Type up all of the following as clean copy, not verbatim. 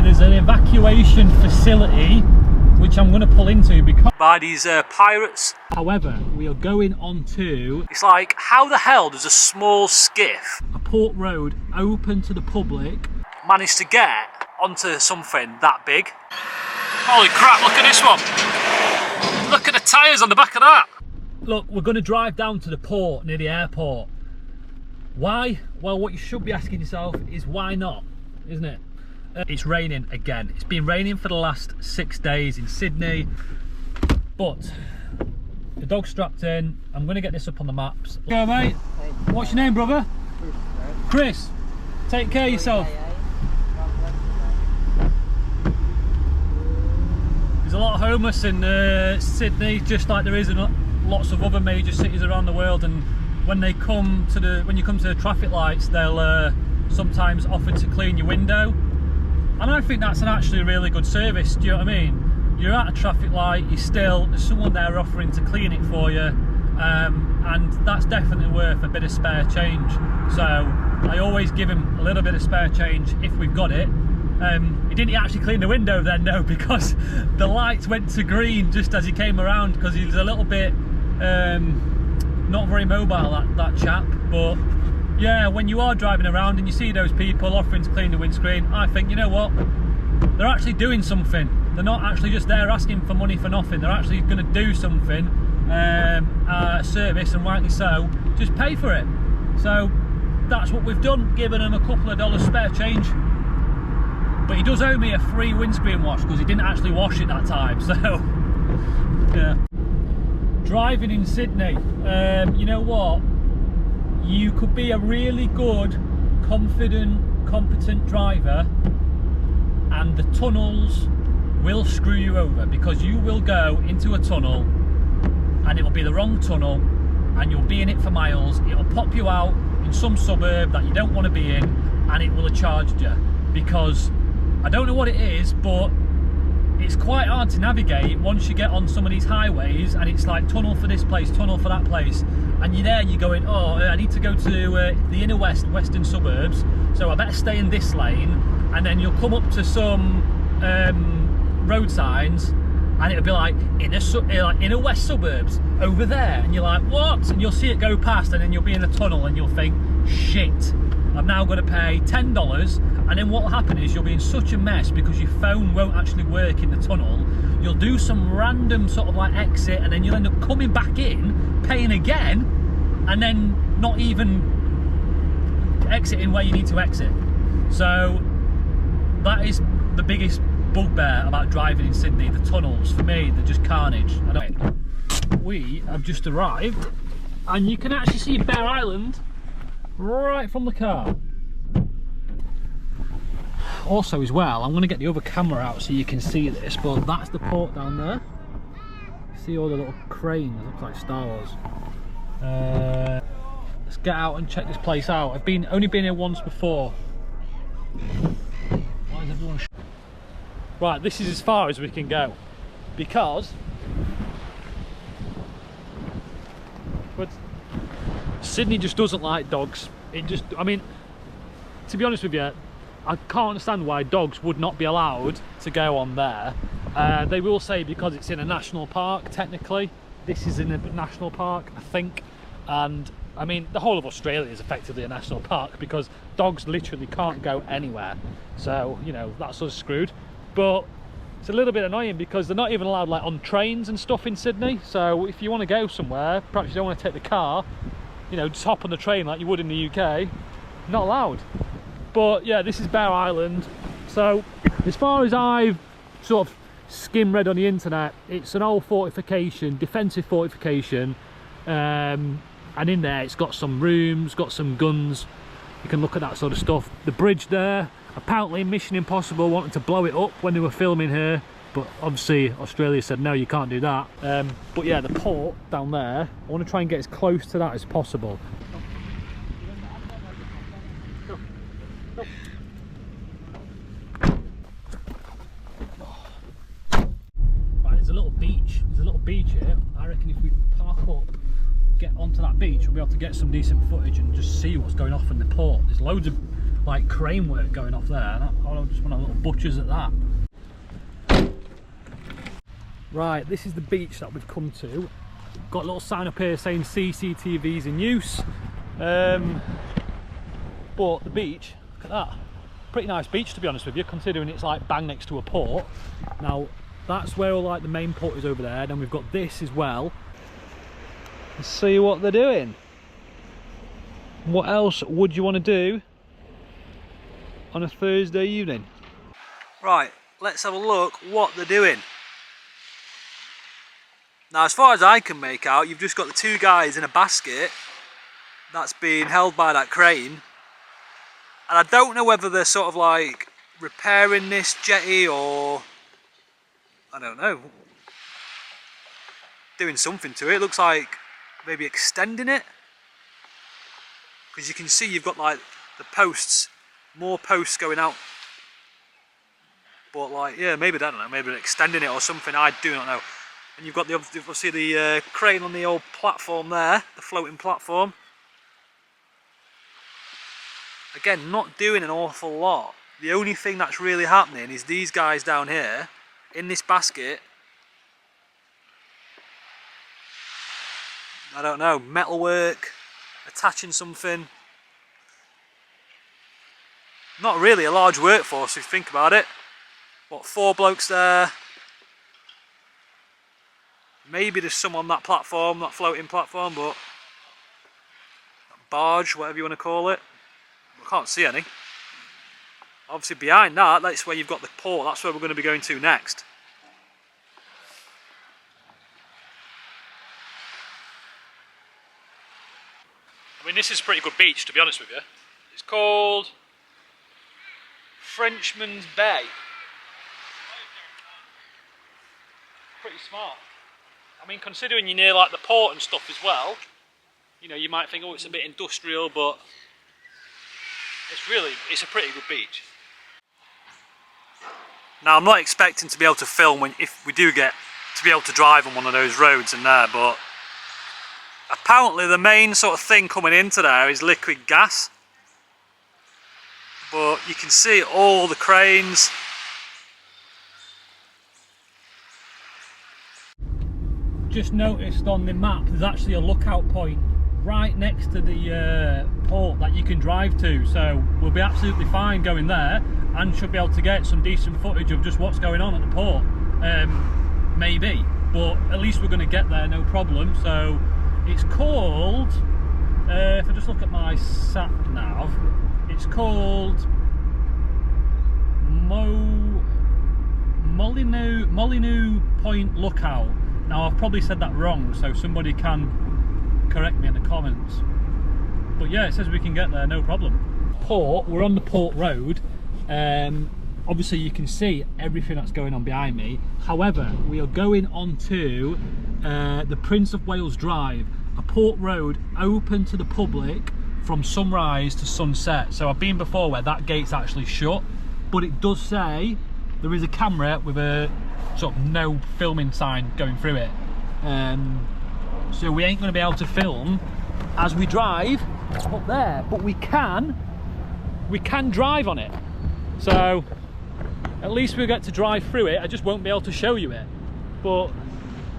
there's an evacuation facility which I'm going to pull into because by these pirates. However, we are going on to, it's like, how the hell does a small skiff, a port road open to the public, manage to get onto something that big? Holy crap, look at this one. Look at the tyres on the back of that. Look, we're going to drive down to the port near the airport. Why? Well, what you should be asking yourself is why not, isn't it? It's raining again. It's been raining for the last 6 days in Sydney, but the dog's strapped in. I'm going to get this up on the maps. Go, mate. What's your name, brother? Chris. Take care of yourself. There's a lot of homeless in Sydney, just like there is in lots of other major cities around the world. And when you come to the traffic lights, they'll sometimes offer to clean your window. And I think that's actually a really good service, do you know what I mean? You're at a traffic light, there's someone there offering to clean it for you, and that's definitely worth a bit of spare change. So I always give him a little bit of spare change if we've got it. He didn't actually clean the window then, no, because the lights went to green just as he came around, because he was a little bit not very mobile, that chap. But yeah, when you are driving around and you see those people offering to clean the windscreen, I think, you know what, they're actually doing something. They're not actually just there asking for money for nothing. They're actually going to do something, service, and rightly so. Just pay for it. So that's what we've done, given him a couple of dollars spare change. But he does owe me a free windscreen wash because he didn't actually wash it that time. So yeah, driving in Sydney, you know what? You could be a really good, confident, competent driver, and the tunnels will screw you over, because you will go into a tunnel and it will be the wrong tunnel and you'll be in it for miles. It'll pop you out in some suburb that you don't want to be in, and it will have charged you, because I don't know what it is, but it's quite hard to navigate once you get on some of these highways and it's like tunnel for this place, tunnel for that place, and you're there, you're going, oh, I need to go to the inner western suburbs, so I better stay in this lane. And then you'll come up to some road signs and it'll be like inner west suburbs over there, and you're like, what? And you'll see it go past, and then you'll be in a tunnel and you'll think, shit, I've now got to pay $10. And then what will happen is you'll be in such a mess because your phone won't actually work in the tunnel. You'll do some random sort of like exit, and then you'll end up coming back in, paying again, and then not even exiting where you need to exit. So that is the biggest bugbear about driving in Sydney. The tunnels, for me, they're just carnage. We have just arrived, and you can actually see Bear Island right from the car. Also as well, I'm going to get the other camera out so you can see this, but that's the port down there. See all the little cranes, it looks like Star Wars. Let's get out and check this place out. I've only been here once before. Why is everyone right, this is as far as we can go, because Sydney just doesn't like dogs. I mean, to be honest with you, I can't understand why dogs would not be allowed to go on there. They will say because it's in a national park, technically. This is in a national park, I think. And I mean, the whole of Australia is effectively a national park, because dogs literally can't go anywhere. So, you know, that's us screwed. But it's a little bit annoying because they're not even allowed like on trains and stuff in Sydney. So if you want to go somewhere, perhaps you don't want to take the car, you know, just hop on the train like you would in the UK. Not allowed. But yeah, this is Bear Island. So as far as I've sort of skim read on the internet, it's an old fortification, defensive fortification, and in there it's got some rooms, got some guns. You can look at that sort of stuff. The bridge there, apparently Mission Impossible wanted to blow it up when they were filming here, but obviously Australia said no, you can't do that. But yeah, the port down there, I want to try and get as close to that as possible. Right, there's a little beach. There's a little beach here. I reckon if we park up, get onto that beach, we'll be able to get some decent footage and just see what's going off in the port. There's loads of like crane work going off there. And I just want a little butchers at that. Right, this is the beach that we've come to. Got a little sign up here saying CCTV's in use. But the beach, look at that. Pretty nice beach, to be honest with you, considering it's like bang next to a port. Now, that's where all like the main port is over there. Then we've got this as well. Let's see what they're doing. What else would you want to do on a Thursday evening? Right, let's have a look what they're doing. Now, as far as I can make out, you've just got the two guys in a basket that's being held by that crane. And I don't know whether they're sort of like repairing this jetty or, I don't know, doing something to it. It looks like maybe extending it. Because you can see you've got like the posts, more posts going out. But like, yeah, maybe, I don't know, maybe they're extending it or something, I do not know. And you've got the, obviously the crane on the old platform there, the floating platform. Again, not doing an awful lot. The only thing that's really happening is these guys down here, in this basket, I don't know, metalwork, attaching something. Not really a large workforce if you think about it. What, 4 blokes there? Maybe there's some on that platform, that floating platform, but that barge, whatever you want to call it. I can't see any. Obviously behind that, that's where you've got the port, that's where we're going to be going to next. I mean, this is a pretty good beach, to be honest with you. It's called Frenchman's Bay. Pretty smart. I mean, considering you're near like the port and stuff as well, you know, you might think, oh, it's a bit industrial, but it's a pretty good beach. Now, I'm not expecting to be able to film if we do get to be able to drive on one of those roads in there, but apparently the main sort of thing coming into there is liquid gas. But you can see all the cranes. Just noticed on the map there's actually a lookout point right next to the port that you can drive to, so we'll be absolutely fine going there and should be able to get some decent footage of just what's going on at the port. Maybe, but at least we're going to get there, no problem. So it's called, if I just look at my sat nav, it's called Molyneux Point Lookout. Now, I've probably said that wrong, so somebody can correct me in the comments. But yeah, it says we can get there, no problem. Port, we're on the port road. Obviously you can see everything that's going on behind me. However, we are going on to the Prince of Wales Drive, a port road open to the public from sunrise to sunset. So I've been before where that gate's actually shut, but it does say there is a camera with a sort of no filming sign going through it. So we ain't going to be able to film as we drive up there, but we can drive on it. So at least we'll get to drive through it. I just won't be able to show you it, but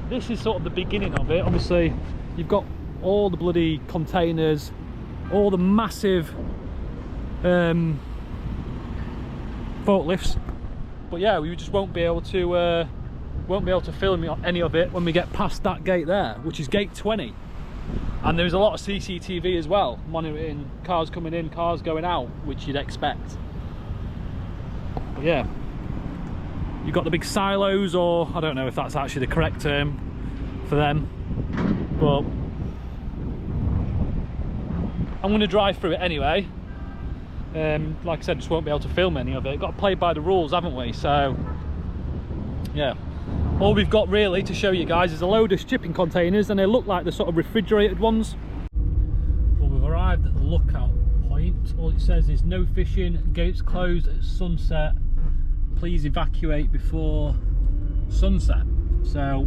this is sort of the beginning of it. Obviously you've got all the bloody containers, all the massive forklifts, but yeah, we just won't be able to film any of it when we get past that gate there, which is gate 20. And there's a lot of CCTV as well, monitoring cars coming in, cars going out, which you'd expect. But yeah, you've got the big silos, or I don't know if that's actually the correct term for them, but I'm going to drive through it anyway. Like I said, just won't be able to film any of it. Got to play by the rules, haven't we? So yeah, all we've got really to show you guys is a load of shipping containers, and they look like the sort of refrigerated ones. Well, we've arrived at the lookout point. All it says is no fishing, gates closed at sunset, please evacuate before sunset. So,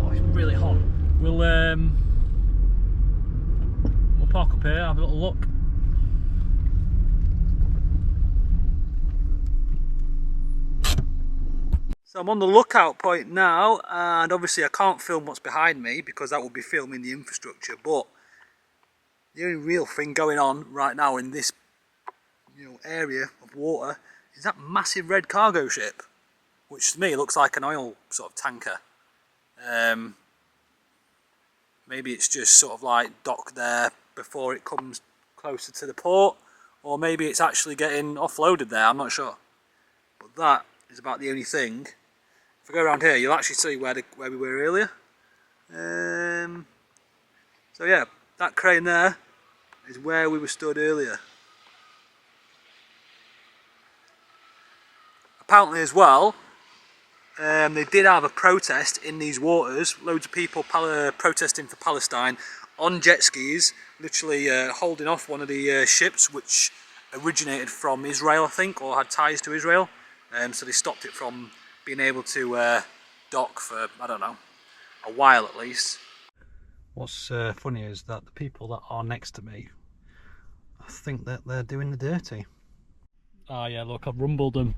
oh, it's really hot. We'll park up here, have a little look. So I'm on the lookout point now, and obviously I can't film what's behind me because that would be filming the infrastructure, but the only real thing going on right now in this area of water is that massive red cargo ship, which to me looks like an oil sort of tanker. Maybe it's just sort of like docked there before it comes closer to the port, or maybe it's actually getting offloaded there, I'm not sure. But that is about the only thing. If I go around here, you'll actually see where we were earlier. So yeah, that crane there is where we were stood earlier. Apparently as well, they did have a protest in these waters. Loads of people protesting for Palestine on jet skis, literally holding off one of the ships which originated from Israel, I think, or had ties to Israel. So they stopped it from being able to dock for, I don't know, a while at least. What's funny is that the people that are next to me, I think that they're doing the dirty. Oh yeah, look, I've rumbled them.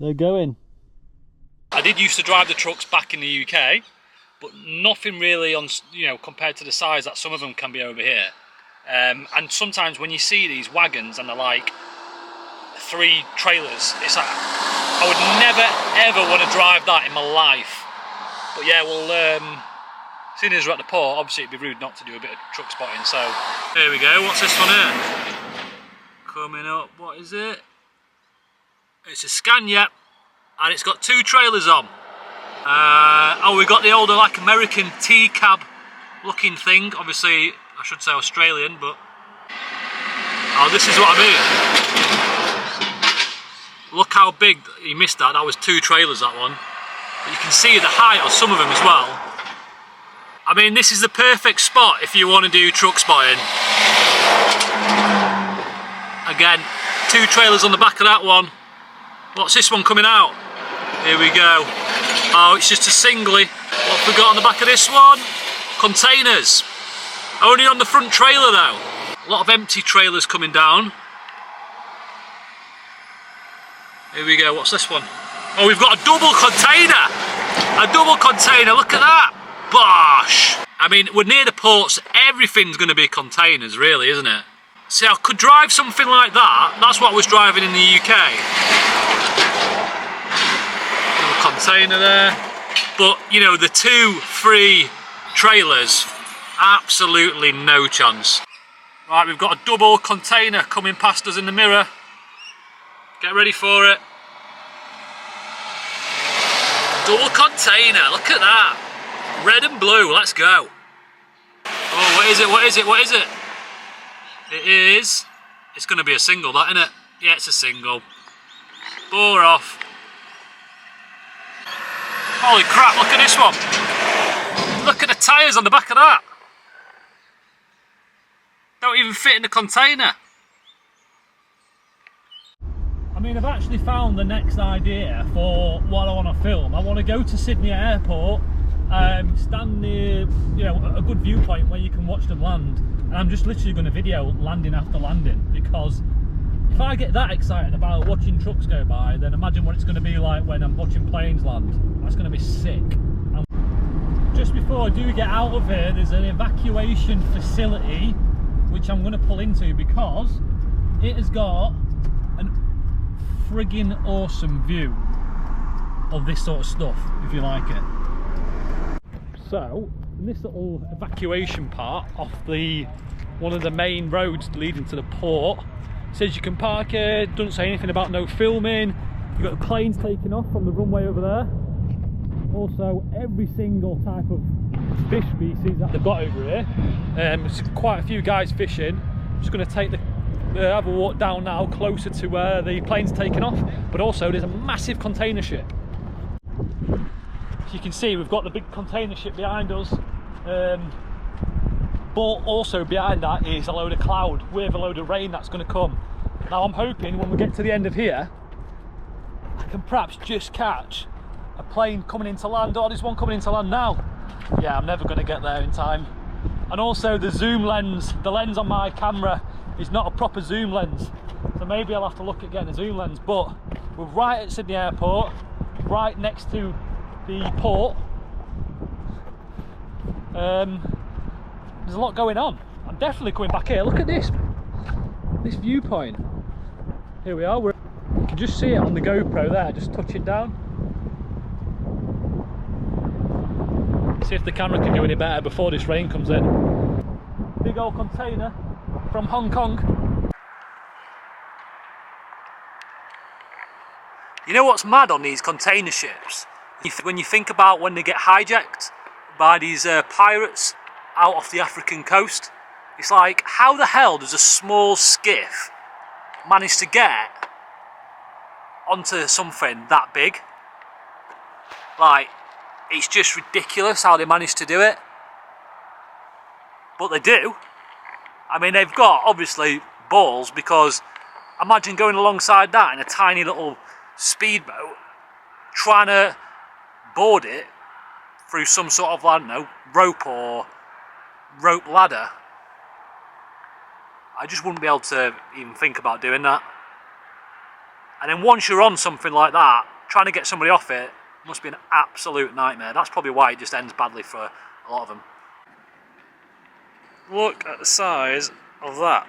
They're going. I did used to drive the trucks back in the UK, but nothing really on, compared to the size that some of them can be over here. And sometimes when you see these wagons and they're like 3 trailers, it's like, I would never ever want to drive that in my life. But yeah, well, seeing as we're at the port, obviously it'd be rude not to do a bit of truck spotting, so here we go. What's this one here? Coming up, what is it? It's a Scania, and it's got 2 trailers on. Oh, we've got the older, like, American T-cab looking thing. Obviously, I should say Australian, but... Oh, this is what I mean. Look how big, he missed that. That was 2 trailers, that one. But you can see the height of some of them as well. I mean, this is the perfect spot if you want to do truck spotting. Again, 2 trailers on the back of that one. What's this one coming out? Here we go. Oh, it's just a singly. What have we got on the back of this one? Containers. Only on the front trailer though. A lot of empty trailers coming down. Here we go, what's this one? Oh, we've got a double container! A double container, look at that! Bosh! I mean, we're near the ports, everything's going to be containers really, isn't it? See, I could drive something like that. That's what I was driving in the UK. Little container there. But, the 2 free trailers, absolutely no chance. Right, we've got a double container coming past us in the mirror. Get ready for it. Double container, look at that. Red and blue, let's go. Oh, what is it, what is it, what is it? It is. It's going to be a single, that, isn't it? Yeah, it's a single. Bore off. Holy crap, look at this one. Look at the tyres on the back of that. Don't even fit in the container. I mean, I've actually found the next idea for what I want to film. I want to go to Sydney Airport, stand near, a good viewpoint where you can watch them land. And I'm just literally going to video landing after landing, because if I get that excited about watching trucks go by, then imagine what it's going to be like when I'm watching planes land. That's going to be sick. And just before I do get out of here, there's an evacuation facility which I'm going to pull into because it has got an friggin' awesome view of this sort of stuff, if you like it. So, this little evacuation part off one of the main roads leading to the port says you can park here, doesn't say anything about no filming. You've got the planes taking off from the runway over there. Also, every single type of fish species that they've got over here. There's quite a few guys fishing. I'm just going to take have a walk down now closer to where the plane's taking off, but also there's a massive container ship. As you can see, we've got the big container ship behind us, but also behind that is a load of cloud with a load of rain that's going to come. Now I'm hoping when we get to the end of here, I can perhaps just catch a plane coming into land. Oh, there's one coming into land now. Yeah, I'm never going to get there in time. And also the zoom lens, the lens on my camera is not a proper zoom lens, so maybe I'll have to look at getting a zoom lens. But we're right at Sydney Airport. right next to the port. There's a lot going on. I'm definitely coming back here. Look at this viewpoint. Here we are. You can just see it on the GoPro there, just touch it down. See if the camera can do any better before this rain comes in. Big old container from Hong Kong. You know what's mad on these container ships? When you think about when they get hijacked by these pirates out off the African coast, it's like, how the hell does a small skiff manage to get onto something that big? Like, it's just ridiculous how they manage to do it. But they do. I mean, they've got, obviously, balls, because imagine going alongside that in a tiny little speedboat, trying to board it through some sort of, I don't know, rope or rope ladder. I just wouldn't be able to even think about doing that. And then once you're on something like that, trying to get somebody off it must be an absolute nightmare. That's probably why it just ends badly for a lot of them. Look at the size of that.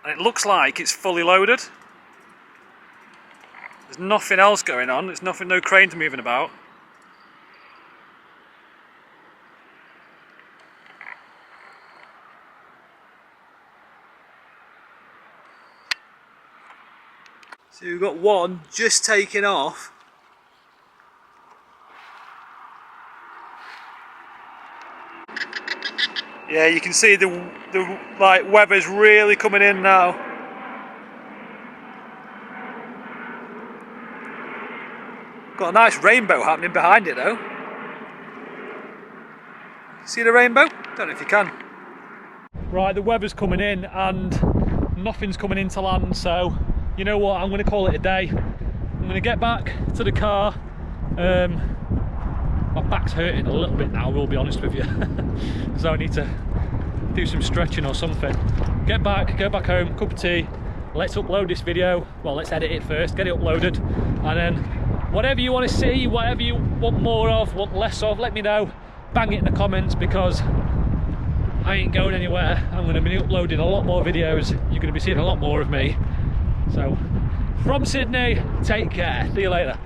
And it looks like it's fully loaded. There's nothing else going on. There's nothing, no cranes moving about. So we've got one just taking off. Yeah, you can see the like weather's really coming in now. Got a nice rainbow happening behind it though. See the rainbow? Don't know if you can. Right, the weather's coming in and nothing's coming into land, so you know what, I'm going to call it a day. I'm going to get back to the car. My back's hurting a little bit now, we'll be honest with you. So I need to do some stretching or something. Get back, go back home, cup of tea. Let's upload this video. Well, let's edit it first, get it uploaded. And then whatever you want to see, whatever you want more of, want less of, let me know. Bang it in the comments, because I ain't going anywhere. I'm going to be uploading a lot more videos. You're going to be seeing a lot more of me. So, from Sydney, take care. See you later.